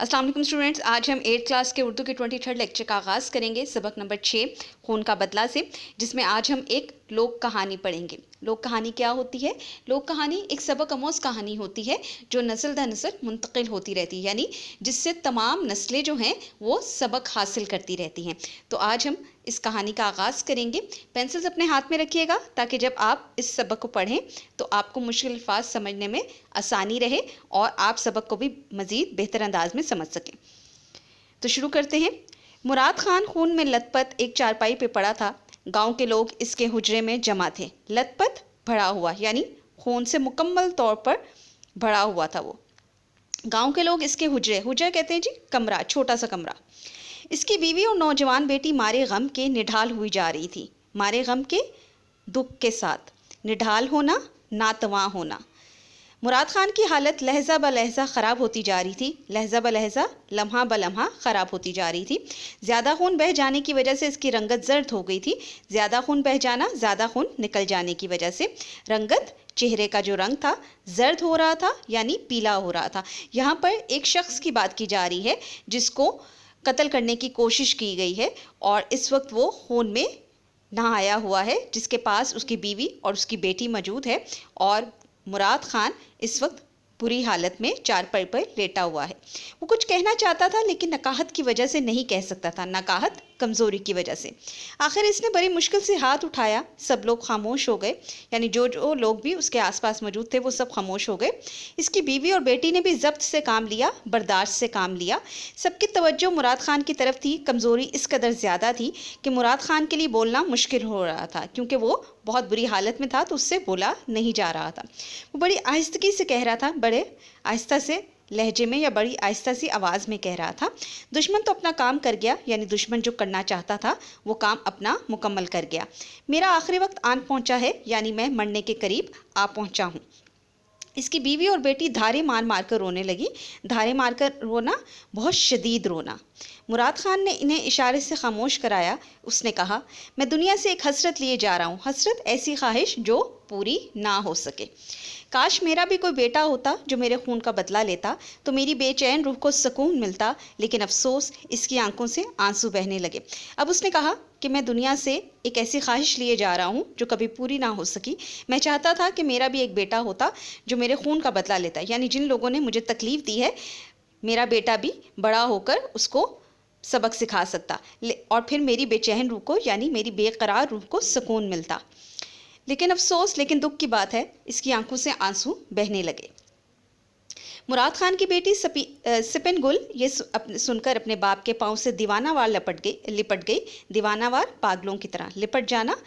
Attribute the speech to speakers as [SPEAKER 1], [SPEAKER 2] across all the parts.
[SPEAKER 1] अस्सलाम वालेकुम स्टूडेंट्स, आज हम 8th क्लास के उर्दू के 23rd लेक्चर का आगाज़ करेंगे सबक नंबर 6 खून का बदला से, जिसमें आज हम एक लोक कहानी पढ़ेंगे। लोक कहानी क्या होती है? लोक कहानी एक सबक आमोज़ कहानी होती है जो नस्ल दर नस्ल मुंतकिल होती रहती है, यानी जिससे तमाम नस्लें जो हैं वो सबक हासिल करती रहती हैं। तो आज हम इस कहानी का आगाज़ करेंगे। पेंसिल्स अपने हाथ में रखिएगा ताकि जब आप इस सबक को पढ़ें तो आपको मुश्किल अल्फाज समझने में आसानी रहे और आप सबक को भी मज़ीद बेहतर अंदाज में समझ सकें। तो शुरू करते हैं। मुराद खान खून में लथपथ एक चारपाई पे पड़ा था। गांव के लोग इसके हुजरे में जमा थे। लथपथ भरा हुआ यानी खून से मुकम्मल तौर पर भरा हुआ था वो। गांव के लोग इसके हुजरा कहते हैं जी, कमरा, छोटा सा कमरा। इसकी बीवी और नौजवान बेटी मारे गम के निढाल हुई जा रही थी। मारे गम के, दुख के साथ। निढाल होना, नातवा होना। मुराद खान की हालत लहजा ब लहजा ख़राब होती जा रही थी। लहजा ब लहजा, लम्हा ब लम्हा ख़राब होती जा रही थी। ज़्यादा खून बह जाने की वजह से इसकी रंगत जर्द हो गई थी। ज़्यादा खून बह जाना, ज़्यादा खून निकल जाने की वजह से रंगत, चेहरे का जो रंग था, जर्द हो रहा था यानी पीला हो रहा था। यहाँ पर एक शख्स की बात की जा रही है जिसको कत्ल करने की कोशिश की गई है और इस वक्त वो खून में नहाया हुआ है, जिसके पास उसकी बीवी और उसकी बेटी मौजूद है और मुराद खान इस वक्त बुरी हालत में चारपाई पर लेटा हुआ है। वो कुछ कहना चाहता था लेकिन नकाहत की वजह से नहीं कह सकता था, नकाहत, कमज़ोरी की वजह से। आखिर इसने बड़ी मुश्किल से हाथ उठाया। सब लोग खामोश हो गए, यानी जो जो लोग भी उसके आसपास मौजूद थे वो सब खामोश हो गए। इसकी बीवी और बेटी ने भी ज़ब्त से काम लिया, बर्दाश्त से काम लिया। सबकी तवज्जो मुराद खान की तरफ थी। कमज़ोरी इस कदर ज़्यादा थी कि मुराद खान के लिए बोलना मुश्किल हो रहा था, क्योंकि वो बहुत बुरी हालत में था तो उससे बोला नहीं जा रहा था। वो बड़ी आहिस्तगी से कह रहा था, बड़े आहिस्ता से लहजे में या बड़ी आहिस्ता सी आवाज़ में कह रहा था। दुश्मन तो अपना काम कर गया, यानी दुश्मन जो करना चाहता था वो काम अपना मुकम्मल कर गया। मेरा आखिरी वक्त आन पहुंचा है, यानी मैं मरने के करीब आ पहुंचा हूँ। इसकी बीवी और बेटी धारे मार मार कर रोने लगी। धारे मार कर रोना, बहुत शदीद रोना। मुराद खान ने इन्हें इशारे से खामोश कराया। उसने कहा, मैं दुनिया से एक हसरत लिए जा रहा हूँ। हसरत, ऐसी ख्वाहिश जो पूरी ना हो सके। काश मेरा भी कोई बेटा होता जो मेरे खून का बदला लेता तो मेरी बेचैन रूह को सुकून मिलता, लेकिन अफसोस, इसकी आंखों से आंसू बहने लगे। अब उसने कहा कि मैं दुनिया से एक ऐसी ख्वाहिश लिए जा रहा हूँ जो कभी पूरी ना हो सकी। मैं चाहता था कि मेरा भी एक बेटा होता जो मेरे खून का बदला लेता, यानी जिन लोगों ने मुझे तकलीफ़ दी है, मेरा बेटा भी बड़ा होकर उसको सबक सिखा सकता और फिर मेरी बेचैन रूह को, यानी मेरी बेकरार रूह को सुकून मिलता। लेकिन अफसोस, लेकिन दुख की बात है, इसकी आंखों से आंसू बहने लगे। मुराद खान की बेटी सिपिन गुल ये सुनकर अपने बाप के पांव से दीवानावार लिपट गई। दीवानावार, पागलों की तरह लिपट जाना,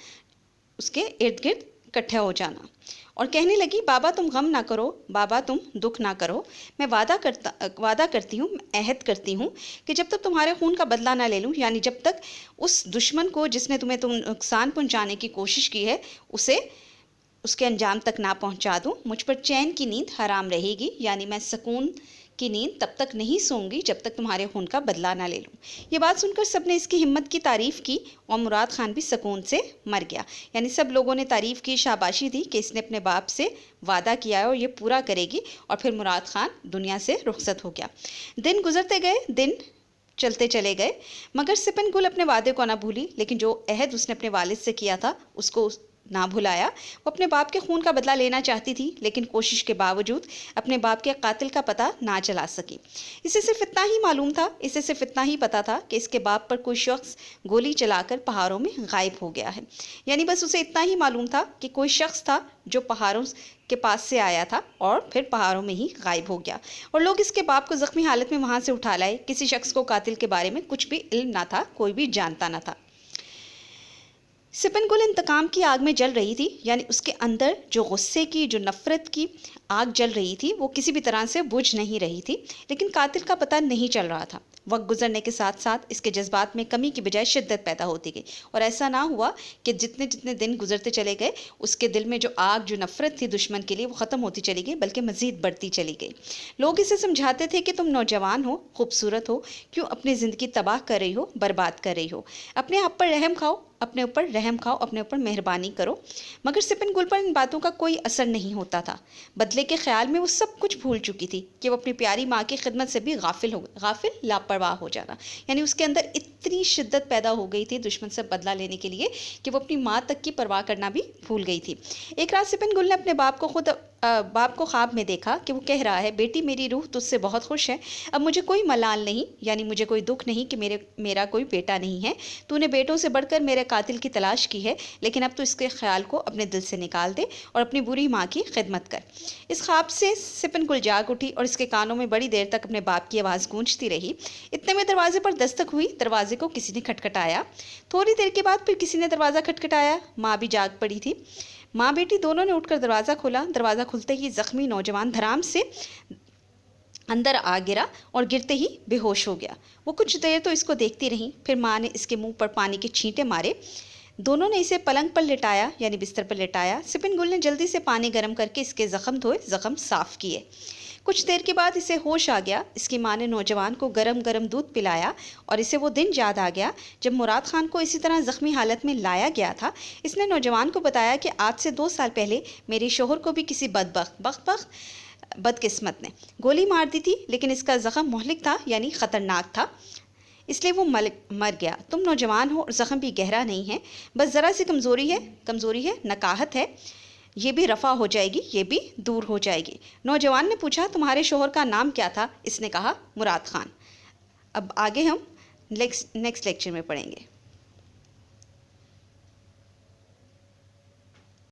[SPEAKER 1] उसके इर्द गिर्द इकट्ठा हो जाना, और कहने लगी, बाबा तुम गम ना करो, बाबा तुम दुख ना करो। मैं वादा करती हूँ, अहद करती हूँ कि जब तक तुम्हारे खून का बदला ना ले लूँ, यानी जब तक उस दुश्मन को जिसने तुम्हें नुकसान पहुँचाने की कोशिश की है उसे उसके अंजाम तक ना पहुँचा दूँ, मुझ पर चैन की नींद हराम रहेगी, यानी मैं सुकून की नींद तब तक नहीं सोऊंगी जब तक तुम्हारे खून का बदला ना ले लूँ। ये बात सुनकर सबने इसकी हिम्मत की तारीफ़ की और मुराद खान भी सुकून से मर गया। यानी सब लोगों ने तारीफ़ की, शाबाशी दी कि इसने अपने बाप से वादा किया है और ये पूरा करेगी, और फिर मुराद खान दुनिया से रुखसत हो गया। दिन गुजरते गए, दिन चलते चले गए, मगर सिपन गुल अपने वादे को ना भूली, लेकिन जो अहद उसने अपने वालिद से किया था उसको ना भुलाया। वो अपने बाप के खून का बदला लेना चाहती थी, लेकिन कोशिश के बावजूद अपने बाप के कातिल का पता ना चला सकी। इसे सिर्फ इतना ही मालूम था, इसे सिर्फ इतना ही पता था कि इसके बाप पर कोई शख्स गोली चलाकर पहाड़ों में गायब हो गया है। यानी बस उसे इतना ही मालूम था कि कोई शख्स था जो पहाड़ों के पास से आया था और फिर पहाड़ों में ही गायब हो गया, और लोग इसके बाप को ज़ख्मी हालत में वहाँ से उठा लाए। किसी शख्स को कातिल के बारे में कुछ भी इल्म ना था, कोई भी जानता ना था। सिपन गुल इंतकाम की आग में जल रही थी, यानी उसके अंदर जो गुस्से की, जो नफ़रत की आग जल रही थी वो किसी भी तरह से बुझ नहीं रही थी, लेकिन कातिल का पता नहीं चल रहा था। वक्त गुजरने के साथ साथ इसके जज्बात में कमी की बजाय शिद्दत पैदा होती गई, और ऐसा ना हुआ कि जितने जितने दिन गुजरते चले गए उसके दिल में जो आग, जो नफ़रत थी दुश्मन के लिए, वो ख़त्म होती चली गई, बल्कि मज़ीद बढ़ती चली गई। लोग इसे समझाते थे कि तुम नौजवान हो, खूबसूरत हो, क्यों अपनी ज़िंदगी तबाह कर रही हो, बर्बाद कर रही हो। अपने आप पर रहम खाओ, اپنے اوپر رحم کھاؤ، اپنے اوپر مہربانی کرو۔ مگر سپن گل پر ان باتوں کا کوئی اثر نہیں ہوتا تھا۔ بدلے کے خیال میں وہ سب کچھ بھول چکی تھی کہ وہ اپنی پیاری ماں کی خدمت سے بھی غافل لاپرواہ ہو جانا، یعنی اس کے اندر اتنی شدت پیدا ہو گئی تھی دشمن سے بدلہ لینے کے لیے کہ وہ اپنی ماں تک کی پرواہ کرنا بھی بھول گئی تھی۔ ایک رات سپن گل نے اپنے باپ کو خواب میں دیکھا کہ وہ کہہ رہا ہے، بیٹی میری روح تجھ سے بہت خوش ہے، اب مجھے کوئی ملال نہیں، یعنی مجھے کوئی دکھ نہیں کہ میرا کوئی بیٹا نہیں ہے۔ تو نے بیٹوں سے بڑھ کر میرے قاتل کی تلاش کی ہے، لیکن اب تو اس کے خیال کو اپنے دل سے نکال دے اور اپنی بری ماں کی خدمت کر۔ اس خواب سے سپن گل جاگ اٹھی اور اس کے کانوں میں بڑی دیر تک اپنے باپ کی آواز گونجتی رہی۔ اتنے میں دروازے پر دستک ہوئی، دروازے کو کسی نے کھٹکھٹایا۔ تھوڑی دیر کے بعد پھر کسی نے دروازہ کھٹکھٹایا، ماں بھی جاگ پڑی تھی۔ ماں بیٹی دونوں نے اٹھ کر دروازہ کھولا۔ دروازہ کھلتے ہی زخمی نوجوان دھڑام سے اندر آ گرا اور گرتے ہی بے ہوش ہو گیا۔ وہ کچھ دیر تو اس کو دیکھتی رہیں، پھر ماں نے اس کے منہ پر پانی کے چھینٹے مارے۔ دونوں نے اسے پلنگ پر لٹایا، یعنی بستر پر لٹایا۔ سپن گل نے جلدی سے پانی گرم کر کے اس کے زخم دھوئے، زخم صاف کیے۔ کچھ دیر کے بعد اسے ہوش آ گیا۔ اس کی ماں نے نوجوان کو گرم گرم دودھ پلایا اور اسے وہ دن یاد آ گیا جب مراد خان کو اسی طرح زخمی حالت میں لایا گیا تھا۔ اس نے نوجوان کو بتایا کہ آج سے 2 سال پہلے میرے شوہر کو بھی کسی بدقسمت نے گولی مار دی تھی، لیکن اس کا زخم مہلک تھا، یعنی خطرناک تھا، اس لیے وہ مر گیا۔ تم نوجوان ہو اور زخم بھی گہرا نہیں ہے، بس ذرا سی کمزوری ہے، نکاہت ہے، یہ بھی رفع ہو جائے گی، یہ بھی دور ہو جائے گی۔ نوجوان نے پوچھا، تمہارے شوہر کا نام کیا تھا؟ اس نے کہا، مراد خان۔ اب آگے ہم نیکسٹ لیکچر میں پڑھیں گے۔